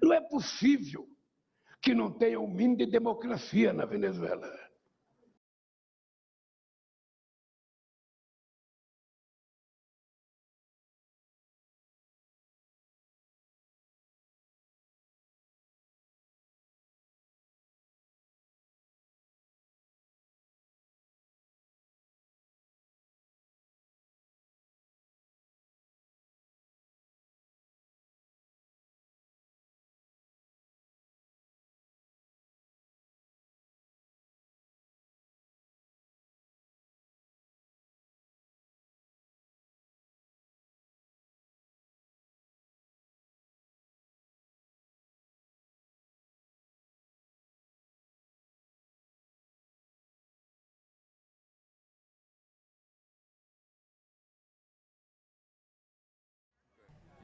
Não é possível que não tenha um mínimo de democracia na Venezuela.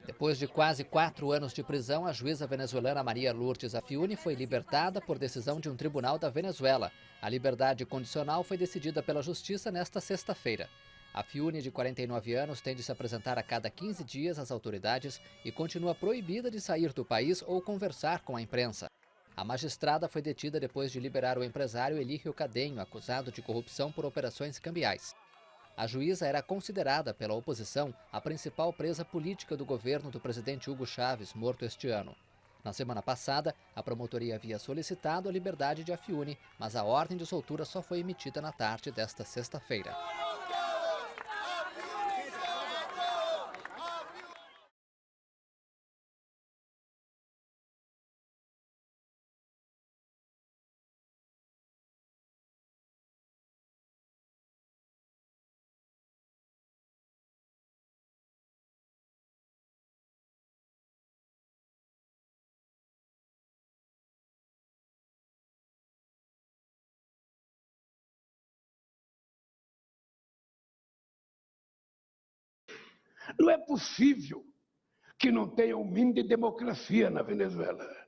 Depois de quase 4 anos de prisão, a juíza venezuelana Maria Lourdes Afiuni foi libertada por decisão de um tribunal da Venezuela. A liberdade condicional foi decidida pela justiça nesta sexta-feira. Afiuni, de 49 anos, tem de se apresentar a cada 15 dias às autoridades e continua proibida de sair do país ou conversar com a imprensa. A magistrada foi detida depois de liberar o empresário Elírio Cadenho, acusado de corrupção por operações cambiais. A juíza era considerada pela oposição a principal presa política do governo do presidente Hugo Chávez, morto este ano. Na semana passada, a promotoria havia solicitado a liberdade de Afiuni, mas a ordem de soltura só foi emitida na tarde desta sexta-feira. Não é possível que não tenha um mínimo de democracia na Venezuela.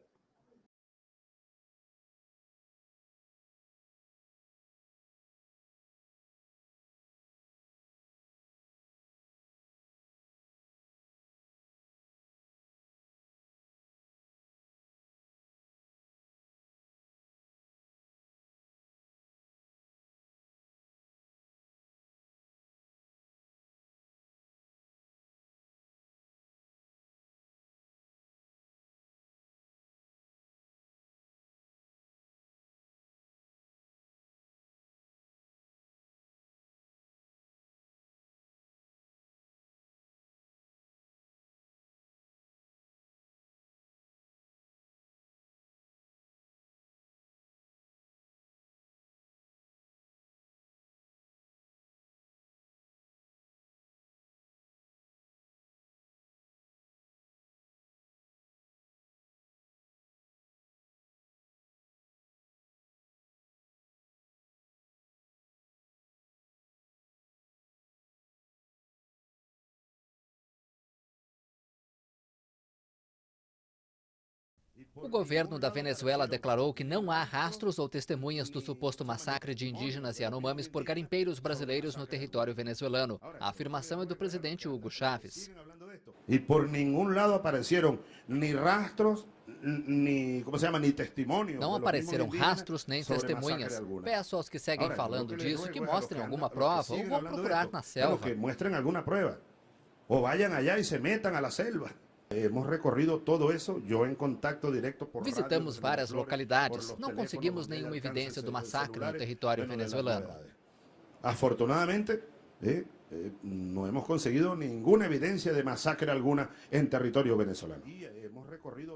O governo da Venezuela declarou que não há rastros ou testemunhas do suposto massacre de indígenas e Yanomamis por garimpeiros brasileiros no território venezuelano. A afirmação é do presidente Hugo Chávez. E por nenhum lado apareceram nem rastros, nem, nem testemunhos. Não apareceram rastros nem testemunhas. Peço aos que seguem falando disso que mostrem alguma prova ou vão procurar na selva. Que mostrem alguma prova. Ou vayan allá e se metam à selva. Hemos recorrido todo isso, eu em contato direto por Visitamos várias localidades, não conseguimos nenhuma evidência do massacre no território venezuelano. Afortunadamente, não hemos conseguido nenhuma evidência de massacre alguma em território venezuelano.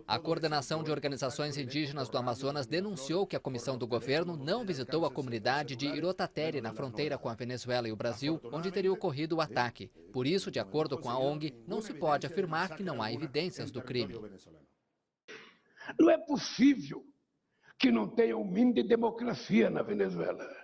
A coordenação de organizações indígenas do Amazonas denunciou que a comissão do governo não visitou a comunidade de Irotatere, na fronteira com a Venezuela e o Brasil, onde teria ocorrido o ataque. Por isso, de acordo com a ONG, não se pode afirmar que não há evidências do crime. Não é possível que não tenha um mínimo de democracia na Venezuela.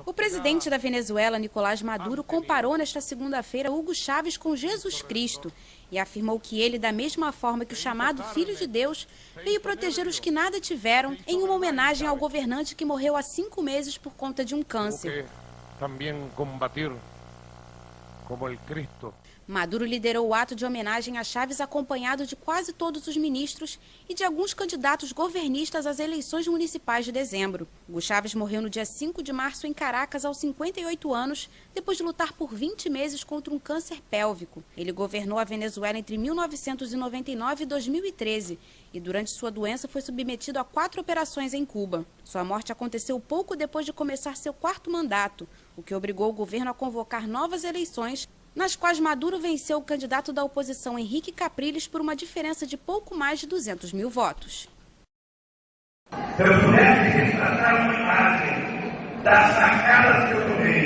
O presidente da Venezuela, Nicolás Maduro, comparou nesta segunda-feira Hugo Chávez com Jesus Cristo e afirmou que ele, da mesma forma que o chamado Filho de Deus, veio proteger os que nada tiveram em uma homenagem ao governante que morreu há 5 meses por conta de um câncer. Também combater como o Cristo. Maduro liderou o ato de homenagem a Chávez acompanhado de quase todos os ministros e de alguns candidatos governistas às eleições municipais de dezembro. Hugo Chávez morreu no dia 5 de março em Caracas aos 58 anos, depois de lutar por 20 meses contra um câncer pélvico. Ele governou a Venezuela entre 1999 e 2013 e durante sua doença foi submetido a 4 operações em Cuba. Sua morte aconteceu pouco depois de começar seu 4º mandato, o que obrigou o governo a convocar novas eleições, nas quais Maduro venceu o candidato da oposição Henrique Capriles por uma diferença de pouco mais de 200 mil votos. Se eu pudesse retratar uma imagem das sacadas que eu tomei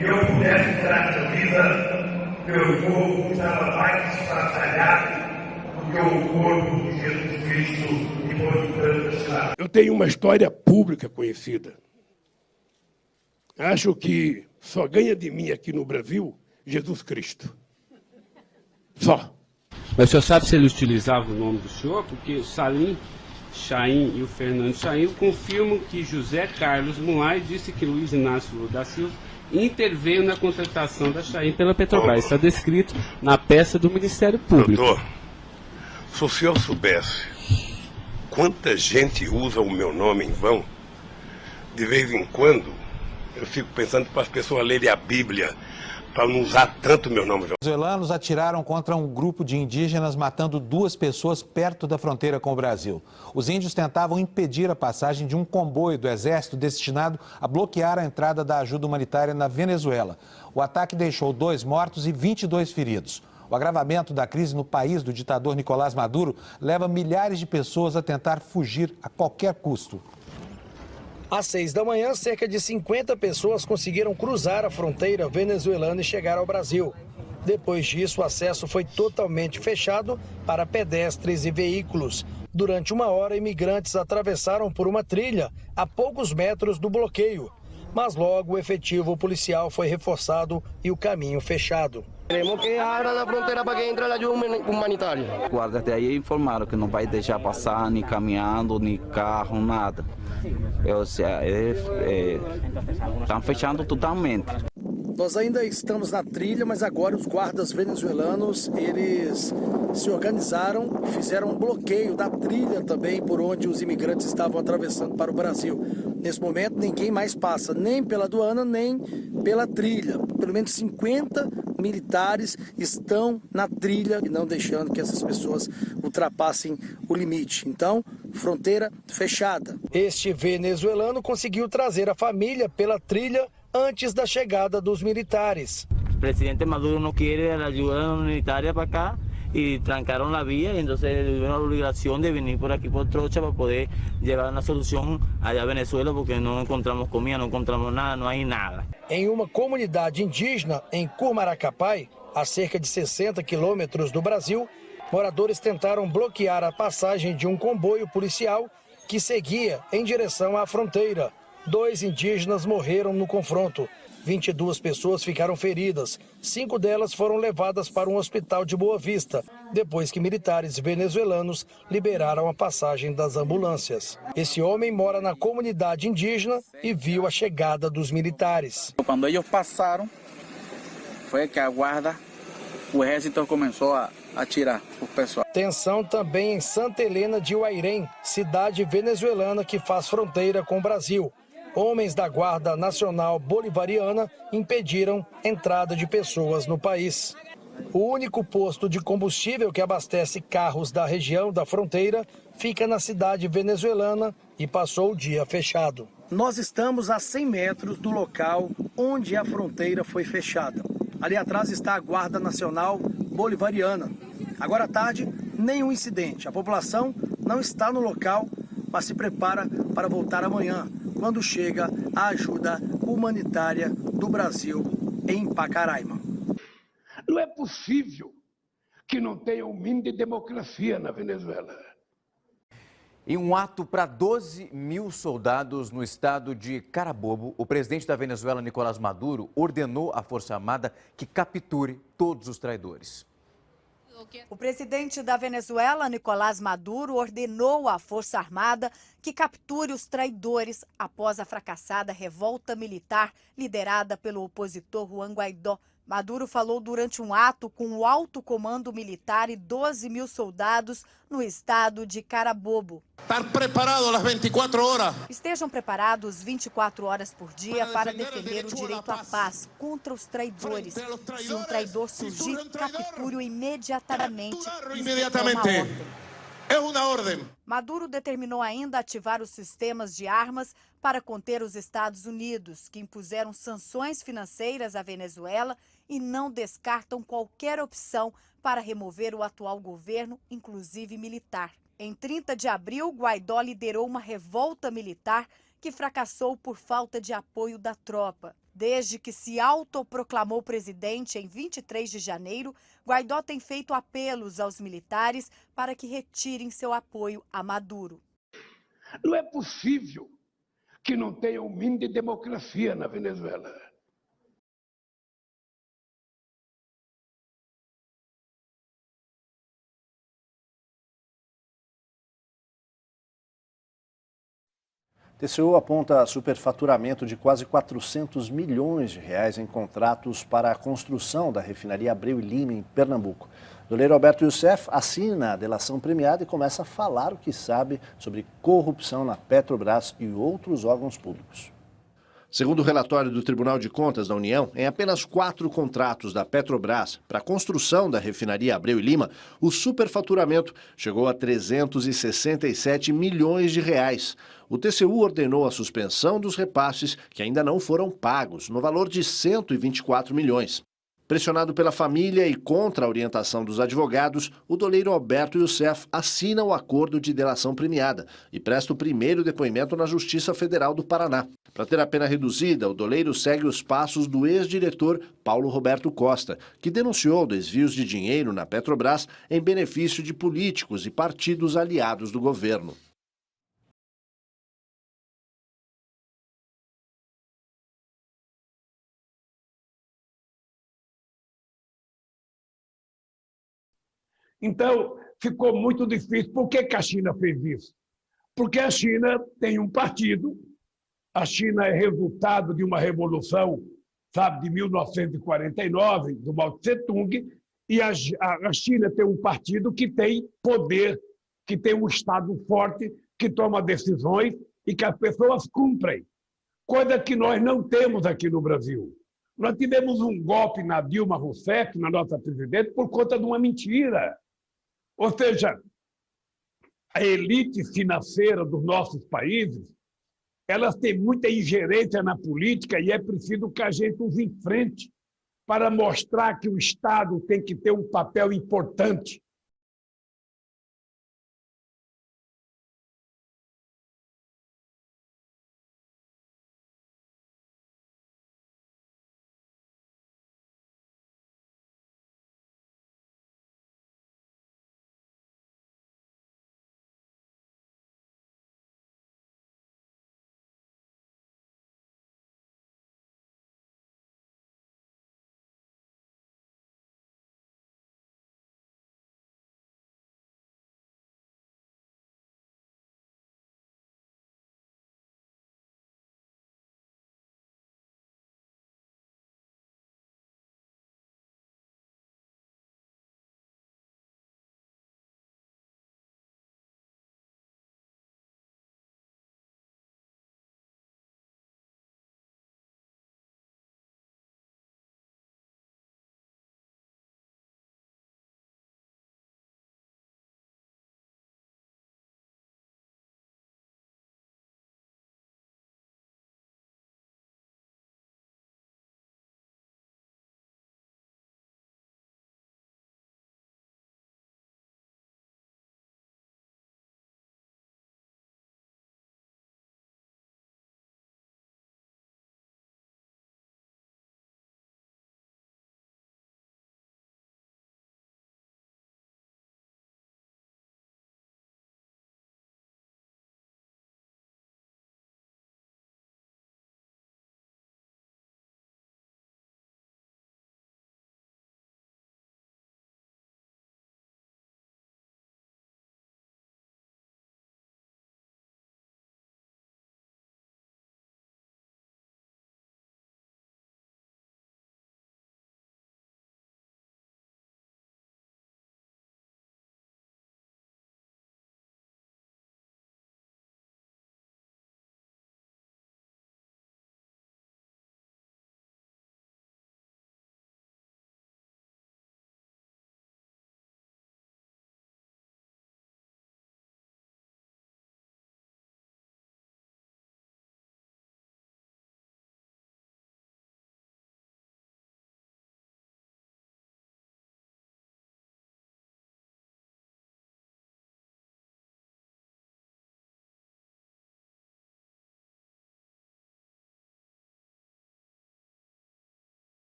e eu pudesse tirar a camisa, meu corpo estava mais estraçalhado do que o corpo de Jesus Cristo e por tantos lados. Eu tenho uma história pública conhecida. Acho que só ganha de mim aqui no Brasil Jesus Cristo. Só. Mas o senhor sabe se ele utilizava o nome do senhor? Porque o Salim Chaim e o Fernando Chaim confirmam que José Carlos Mulay disse que Luiz Inácio Lula da Silva interveio na contratação da Chaim pela Petrobras. Está descrito na peça do Ministério Público. Doutor, se o senhor soubesse quanta gente usa o meu nome em vão, de vez em quando eu fico pensando para as pessoas lerem a Bíblia, para não usar tanto meu nome. Venezuelanos atiraram contra um grupo de indígenas, matando 2 pessoas perto da fronteira com o Brasil. Os índios tentavam impedir a passagem de um comboio do Exército destinado a bloquear a entrada da ajuda humanitária na Venezuela. O ataque deixou 2 mortos e 22 feridos. O agravamento da crise no país do ditador Nicolás Maduro leva milhares de pessoas a tentar fugir a qualquer custo. Às 6 da manhã, cerca de 50 pessoas conseguiram cruzar a fronteira venezuelana e chegar ao Brasil. Depois disso, o acesso foi totalmente fechado para pedestres e veículos. Durante 1 hora, imigrantes atravessaram por uma trilha a poucos metros do bloqueio. Mas logo o efetivo policial foi reforçado e o caminho fechado. Queremos que abram a fronteira para que entre a ajuda humanitária. Guardas de aí informaram que não vai deixar passar nem caminhando, nem carro, nada. Ou seja, estão fechando totalmente. Nós ainda estamos na trilha, mas agora os guardas venezuelanos, eles se organizaram e fizeram um bloqueio da trilha também por onde os imigrantes estavam atravessando para o Brasil. Nesse momento, ninguém mais passa nem pela aduana, nem pela trilha. Pelo menos 50 militares estão na trilha e não deixando que essas pessoas ultrapassem o limite. Então, fronteira fechada. Este venezuelano conseguiu trazer a família pela trilha antes da chegada dos militares. O presidente Maduro não quer a ajuda humanitária para cá e trancaram a via, então tuvieron a obrigação de vir por aqui por trocha para poder levar uma solução allá a Venezuela, porque não encontramos comida, não encontramos nada, não há nada. Em uma comunidade indígena em Curmaracapai, a cerca de 60 quilômetros do Brasil, moradores tentaram bloquear a passagem de um comboio policial que seguia em direção à fronteira. 2 indígenas morreram no confronto. 22 pessoas ficaram feridas. 5 delas foram levadas para um hospital de Boa Vista, depois que militares venezuelanos liberaram a passagem das ambulâncias. Esse homem mora na comunidade indígena e viu a chegada dos militares. Quando eles passaram, foi que a guarda, o exército começou a atirar o pessoal. Tensão também em Santa Helena de Uairém, cidade venezuelana que faz fronteira com o Brasil. Homens da Guarda Nacional Bolivariana impediram entrada de pessoas no país. O único posto de combustível que abastece carros da região da fronteira fica na cidade venezuelana e passou o dia fechado. Nós estamos a 100 metros do local onde a fronteira foi fechada. Ali atrás está a Guarda Nacional Bolivariana. Agora à tarde, nenhum incidente. A população não está no local, mas se prepara para voltar amanhã, quando chega a ajuda humanitária do Brasil em Pacaraima. Não é possível que não tenha um mínimo de democracia na Venezuela. Em um ato para 12 mil soldados no estado de Carabobo, o presidente da Venezuela, Nicolás Maduro, ordenou à Força Armada que capture todos os traidores. O presidente da Venezuela, Nicolás Maduro, ordenou à Força Armada que capture os traidores após a fracassada revolta militar liderada pelo opositor Juan Guaidó. Maduro falou durante um ato com o alto comando militar e 12 mil soldados no estado de Carabobo. Estar preparado às 24 horas. Estejam preparados 24 horas por dia para defender o direito à paz contra os traidores. Se um traidor surgir, capture-o imediatamente. É uma ordem. Maduro determinou ainda ativar os sistemas de armas para conter os Estados Unidos, que impuseram sanções financeiras à Venezuela e não descartam qualquer opção para remover o atual governo, inclusive militar. Em 30 de abril, Guaidó liderou uma revolta militar que fracassou por falta de apoio da tropa. Desde que se autoproclamou presidente em 23 de janeiro, Guaidó tem feito apelos aos militares para que retirem seu apoio a Maduro. Não é possível que não tenha um mínimo de democracia na Venezuela. TCU aponta superfaturamento de quase 400 milhões de reais em contratos para a construção da refinaria Abreu e Lima, em Pernambuco. Doleiro Alberto Youssef assina a delação premiada e começa a falar o que sabe sobre corrupção na Petrobras e outros órgãos públicos. Segundo o relatório do Tribunal de Contas da União, em apenas 4 contratos da Petrobras para a construção da refinaria Abreu e Lima, o superfaturamento chegou a 367 milhões de reais. O TCU ordenou a suspensão dos repasses que ainda não foram pagos, no valor de 124 milhões. Pressionado pela família e contra a orientação dos advogados, o doleiro Alberto Youssef assina o acordo de delação premiada e presta o primeiro depoimento na Justiça Federal do Paraná. Para ter a pena reduzida, o doleiro segue os passos do ex-diretor Paulo Roberto Costa, que denunciou desvios de dinheiro na Petrobras em benefício de políticos e partidos aliados do governo. Então, ficou muito difícil. Por que a China fez isso? Porque a China tem um partido, a China é resultado de uma revolução, sabe, de 1949, do Mao Tse-tung, e a China tem um partido que tem poder, que tem um Estado forte, que toma decisões e que as pessoas cumprem, coisa que nós não temos aqui no Brasil. Nós tivemos um golpe na Dilma Rousseff, na nossa presidente, por conta de uma mentira. Ou seja, a elite financeira dos nossos países, elas têm muita ingerência na política e é preciso que a gente os enfrente para mostrar que o Estado tem que ter um papel importante.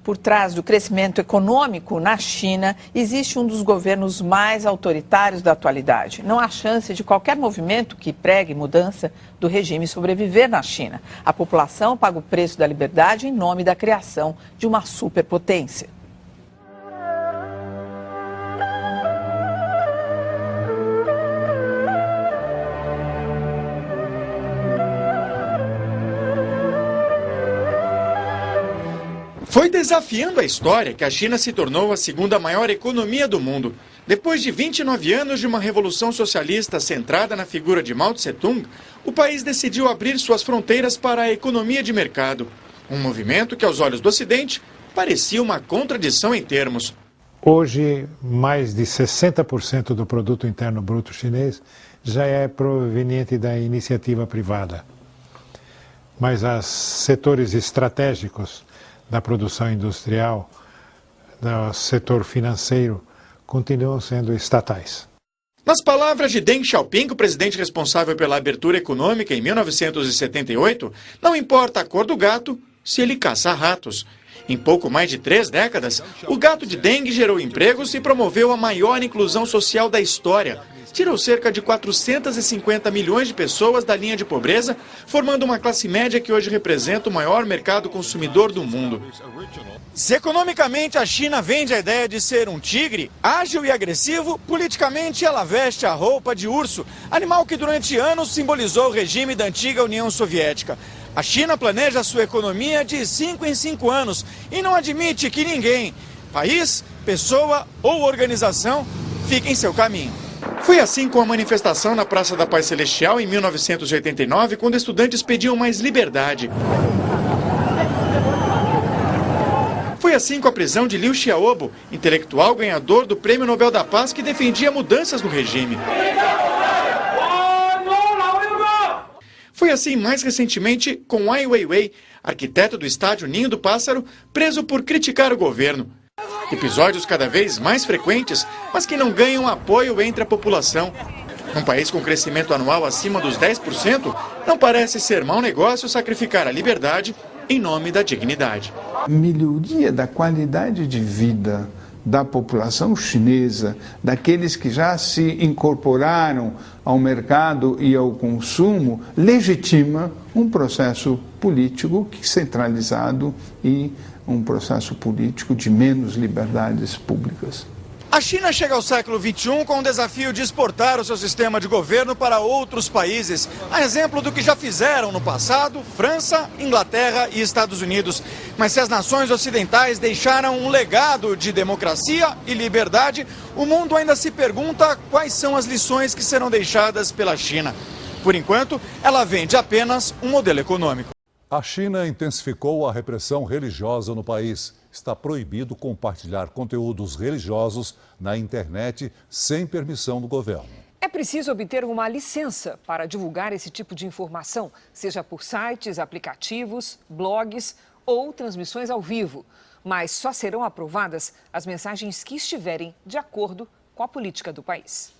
Por trás do crescimento econômico na China, existe um dos governos mais autoritários da atualidade. Não há chance de qualquer movimento que pregue mudança do regime sobreviver na China. A população paga o preço da liberdade em nome da criação de uma superpotência. Foi desafiando a história que a China se tornou a segunda maior economia do mundo. Depois de 29 anos de uma revolução socialista centrada na figura de Mao Tse-tung, o país decidiu abrir suas fronteiras para a economia de mercado. Um movimento que, aos olhos do Ocidente, parecia uma contradição em termos. Hoje, mais de 60% do produto interno bruto chinês já é proveniente da iniciativa privada. Mas os setores estratégicos da produção industrial, do setor financeiro, continuam sendo estatais. Nas palavras de Deng Xiaoping, o presidente responsável pela abertura econômica em 1978, não importa a cor do gato, se ele caça ratos. Em pouco mais de 3 décadas, o gato de Deng gerou empregos e promoveu a maior inclusão social da história. Tirou cerca de 450 milhões de pessoas da linha de pobreza, formando uma classe média que hoje representa o maior mercado consumidor do mundo. Se economicamente a China vende a ideia de ser um tigre, ágil e agressivo, politicamente ela veste a roupa de urso, animal que durante anos simbolizou o regime da antiga União Soviética. A China planeja sua economia de 5 em 5 anos e não admite que ninguém, país, pessoa ou organização, fique em seu caminho. Foi assim com a manifestação na Praça da Paz Celestial em 1989, quando estudantes pediam mais liberdade. Foi assim com a prisão de Liu Xiaobo, intelectual ganhador do Prêmio Nobel da Paz que defendia mudanças no regime. Foi assim mais recentemente com Ai Weiwei, arquiteto do estádio Ninho do Pássaro, preso por criticar o governo. Episódios cada vez mais frequentes, mas que não ganham apoio entre a população. Num país com crescimento anual acima dos 10%, não parece ser mau negócio sacrificar a liberdade em nome da dignidade. A melhoria da qualidade de vida da população chinesa, daqueles que já se incorporaram ao mercado e ao consumo, legitima um processo político centralizado e um processo político de menos liberdades públicas. A China chega ao século XXI com o desafio de exportar o seu sistema de governo para outros países, a exemplo do que já fizeram no passado França, Inglaterra e Estados Unidos. Mas se as nações ocidentais deixaram um legado de democracia e liberdade, o mundo ainda se pergunta quais são as lições que serão deixadas pela China. Por enquanto, ela vende apenas um modelo econômico. A China intensificou a repressão religiosa no país. Está proibido compartilhar conteúdos religiosos na internet sem permissão do governo. É preciso obter uma licença para divulgar esse tipo de informação, seja por sites, aplicativos, blogs ou transmissões ao vivo. Mas só serão aprovadas as mensagens que estiverem de acordo com a política do país.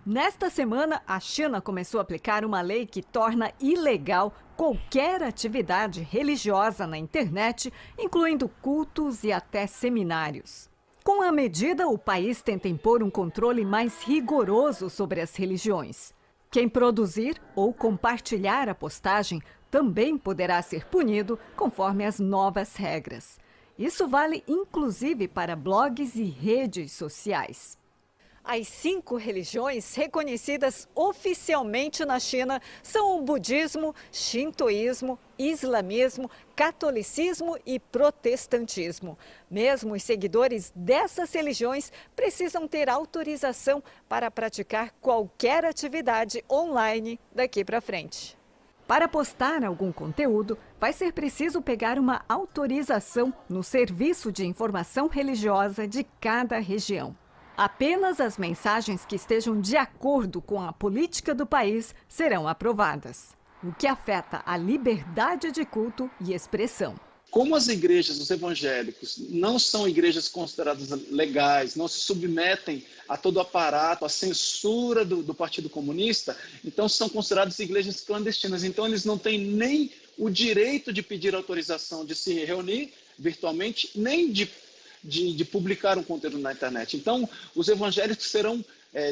Nesta semana, a China começou a aplicar uma lei que torna ilegal qualquer atividade religiosa na internet, incluindo cultos e até seminários. Com a medida, o país tenta impor um controle mais rigoroso sobre as religiões. Quem produzir ou compartilhar a postagem também poderá ser punido conforme as novas regras. Isso vale inclusive para blogs e redes sociais. As 5 religiões reconhecidas oficialmente na China são o budismo, shintoísmo, islamismo, catolicismo e protestantismo. Mesmo os seguidores dessas religiões precisam ter autorização para praticar qualquer atividade online daqui para frente. Para postar algum conteúdo, vai ser preciso pegar uma autorização no Serviço de Informação Religiosa de cada região. Apenas as mensagens que estejam de acordo com a política do país serão aprovadas, o que afeta a liberdade de culto e expressão. Como as igrejas, os evangélicos, não são igrejas consideradas legais, não se submetem a todo o aparato, a censura do Partido Comunista, então são consideradas igrejas clandestinas. Então eles não têm nem o direito de pedir autorização de se reunir, virtualmente, nem de publicar um conteúdo na internet. Então, os evangélicos serão,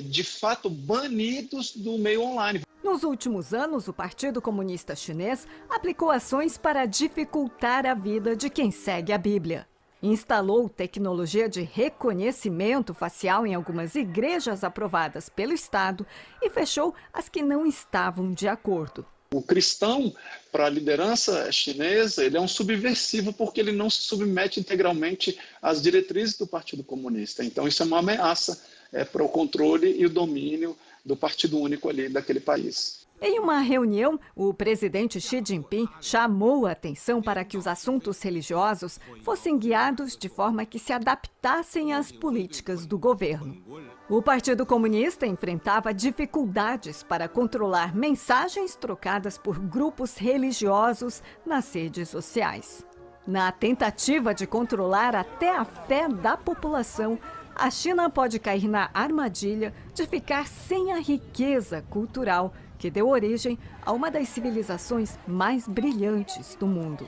de fato, banidos do meio online. Nos últimos anos, o Partido Comunista Chinês aplicou ações para dificultar a vida de quem segue a Bíblia. Instalou tecnologia de reconhecimento facial em algumas igrejas aprovadas pelo Estado e fechou as que não estavam de acordo. O cristão, para a liderança chinesa, ele é um subversivo porque ele não se submete integralmente às diretrizes do Partido Comunista. Então, isso é uma ameaça para o controle e o domínio do Partido Único ali daquele país. Em uma reunião, o presidente Xi Jinping chamou a atenção para que os assuntos religiosos fossem guiados de forma que se adaptassem às políticas do governo. O Partido Comunista enfrentava dificuldades para controlar mensagens trocadas por grupos religiosos nas redes sociais. Na tentativa de controlar até a fé da população, a China pode cair na armadilha de ficar sem a riqueza cultural que deu origem a uma das civilizações mais brilhantes do mundo.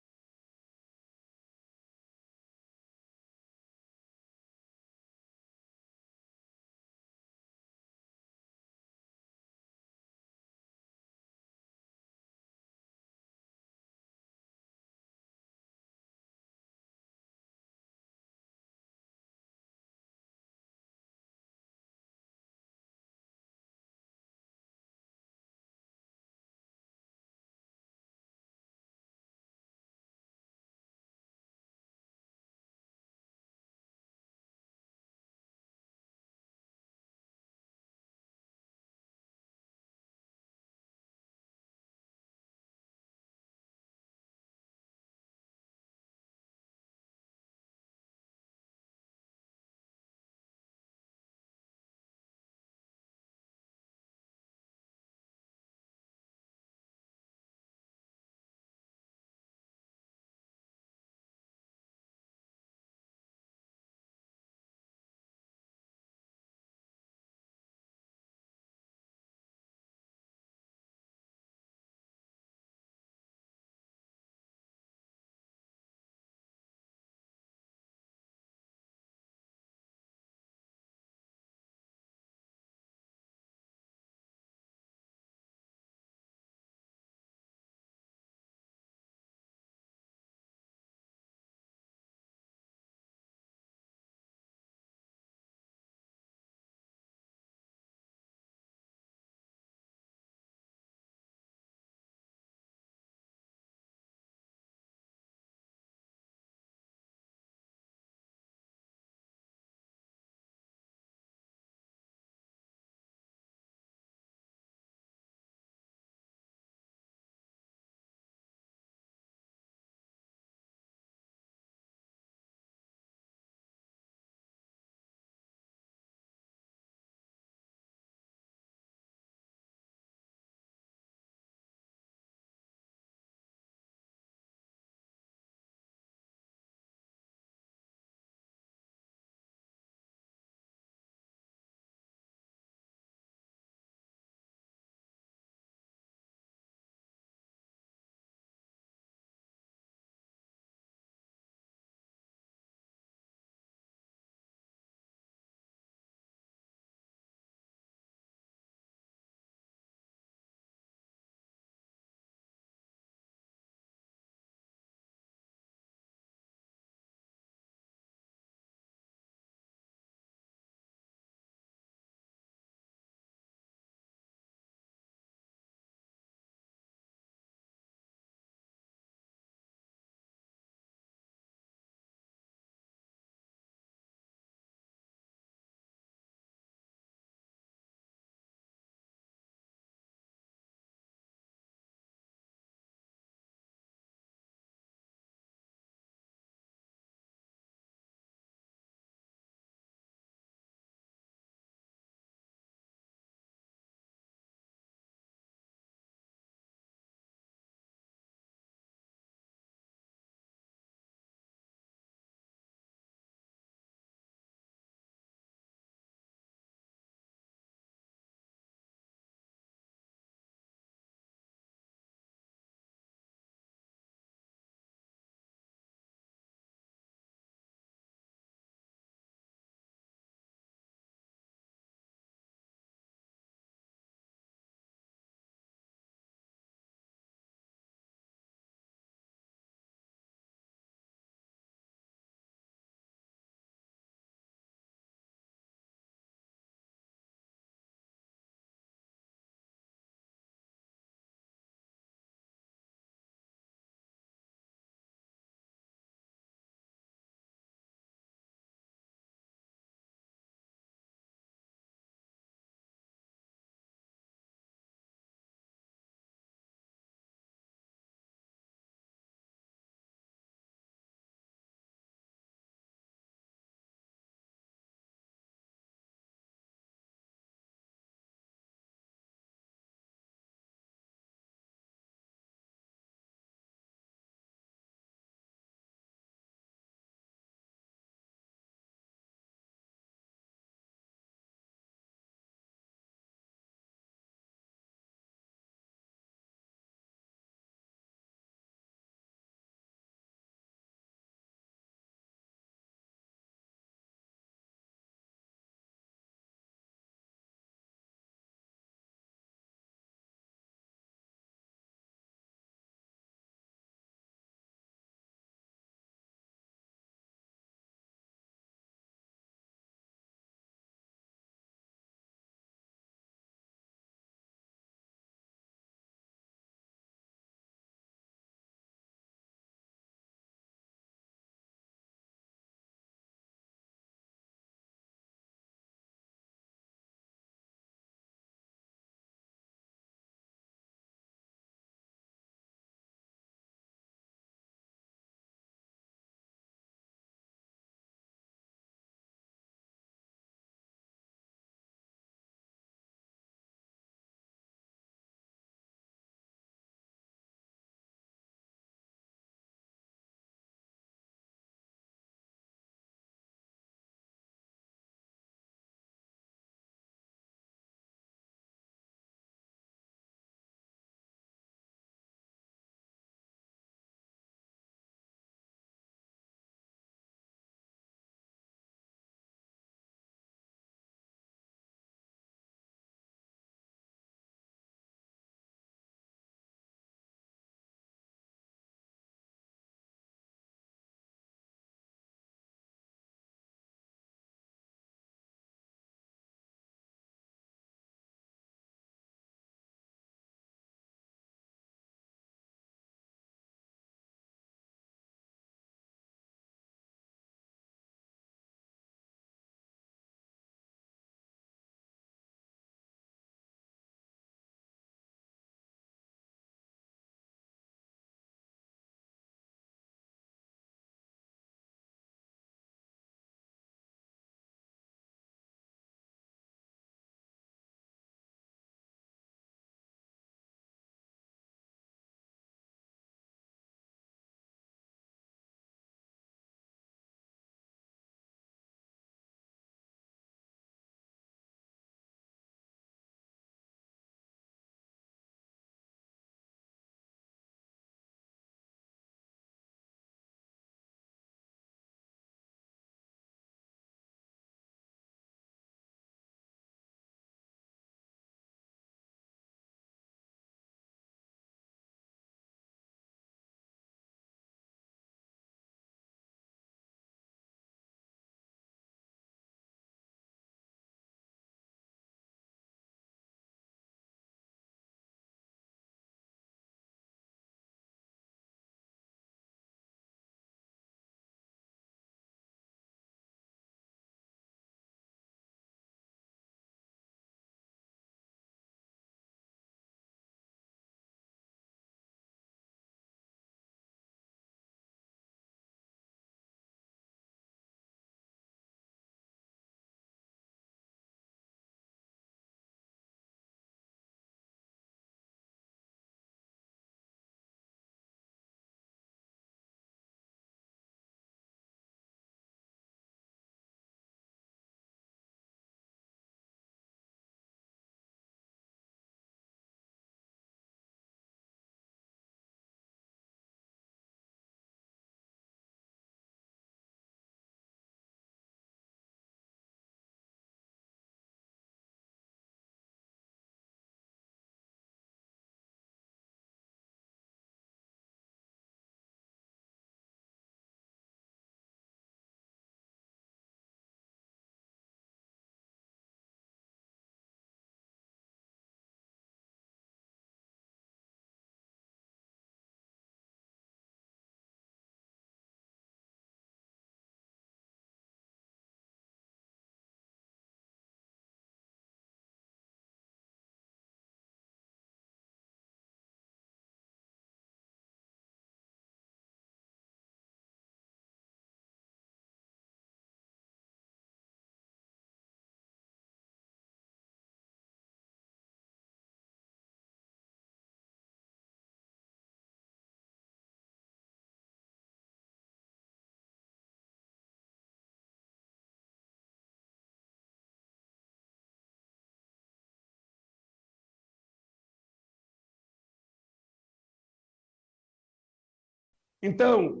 Então,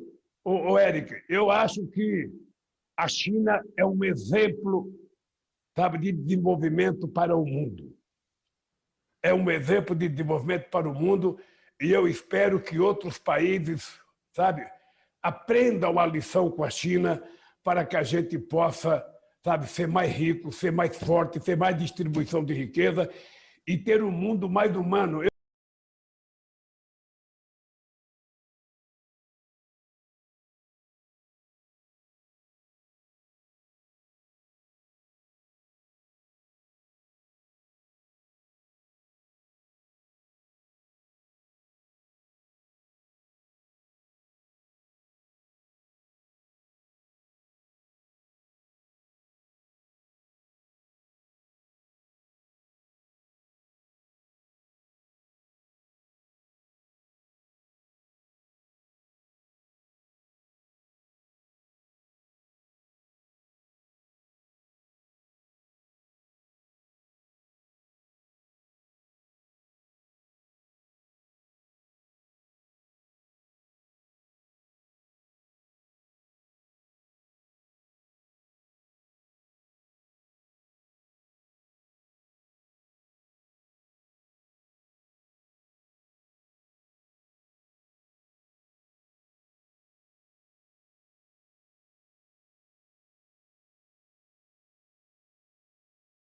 Eric, eu acho que a China é um exemplo, sabe, de desenvolvimento para o mundo. É um exemplo de desenvolvimento para o mundo e eu espero que outros países, sabe, aprendam a lição com a China para que a gente possa, sabe, ser mais rico, ser mais forte, ter mais distribuição de riqueza e ter um mundo mais humano.